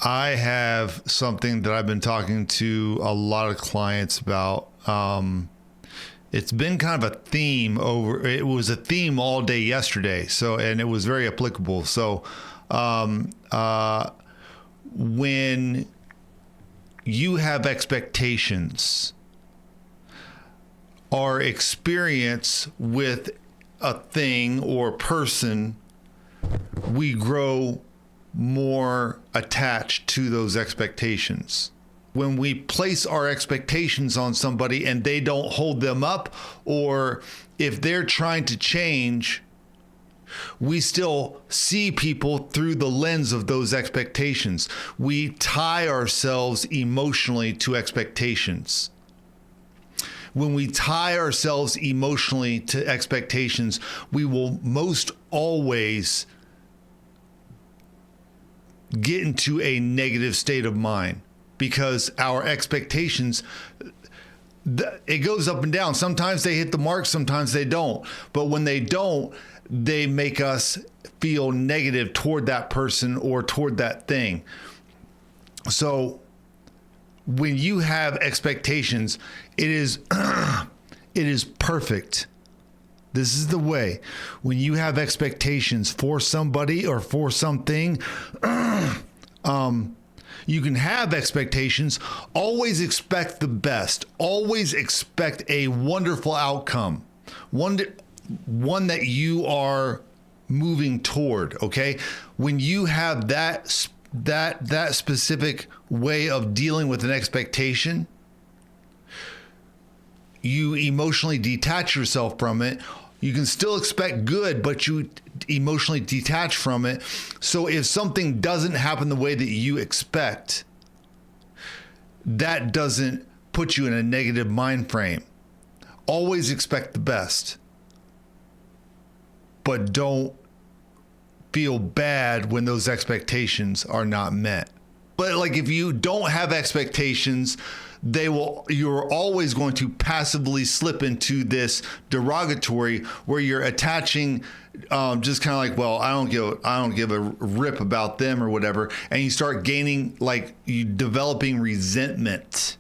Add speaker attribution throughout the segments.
Speaker 1: I have something that I've been talking to a lot of clients about. It's been kind of a theme it was a theme all day yesterday. So, and it was very applicable. So, when you have expectations, our experience with a thing or person, we grow more attached to those expectations. When we place our expectations on somebody and they don't hold them up, or if they're trying to change, we still see people through the lens of those expectations. We tie ourselves emotionally to expectations. When we tie ourselves emotionally to expectations, we will most always get into a negative state of mind, because our expectations, it goes up and down. Sometimes they hit the mark, sometimes they don't. But when they don't, they make us feel negative toward that person or toward that thing. So when you have expectations, it is perfect. This is the way. When you have expectations for somebody or for something, you can have expectations. Always expect the best. Always expect a wonderful outcome. One that you are moving toward, okay? When you have that specific way of dealing with an expectation, you emotionally detach yourself from it. You can still expect good, but you emotionally detach from it. So if something doesn't happen the way that you expect, that doesn't put you in a negative mind frame. Always expect the best, but don't feel bad when those expectations are not met. But like, if you don't have expectations, you're always going to passively slip into this derogatory where you're attaching, just kind of like, well, I don't give a rip about them or whatever. And you start gaining, like, you developing resentment.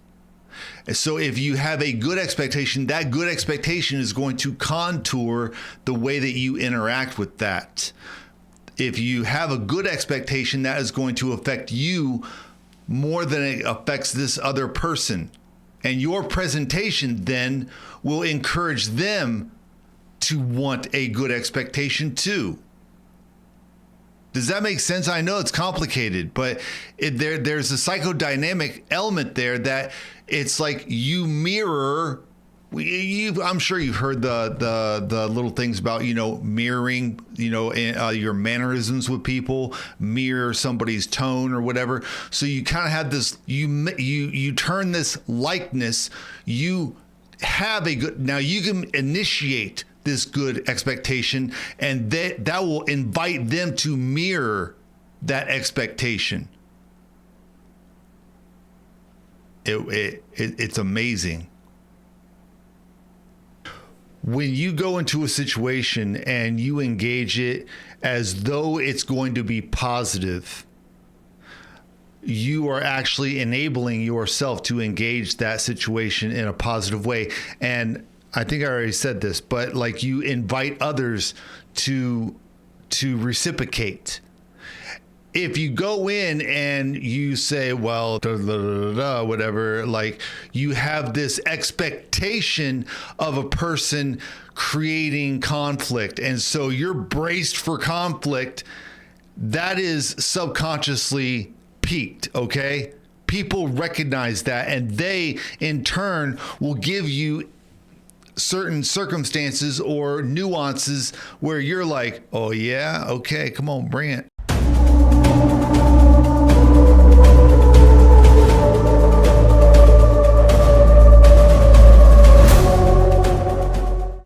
Speaker 1: So if you have a good expectation, that good expectation is going to contour the way that you interact with that. If you have a good expectation, that is going to affect you more than it affects this other person. And your presentation then will encourage them to want a good expectation too. Does that make sense? I know it's complicated, but there's a psychodynamic element there that it's like you mirror. I'm sure you've heard the little things about, mirroring, your mannerisms with people, mirror somebody's tone or whatever. So you kind of have this, you turn this likeness, you have now you can initiate this good expectation, and that will invite them to mirror that expectation. It's amazing. When you go into a situation and you engage it as though it's going to be positive, you are actually enabling yourself to engage that situation in a positive way. And I think I already said this, but like, you invite others to reciprocate. If you go in and you say, well, whatever, like, you have this expectation of a person creating conflict, and so you're braced for conflict, that is subconsciously peaked, okay? People recognize that, and they, in turn, will give you certain circumstances or nuances where you're like, oh yeah, okay, come on, bring it.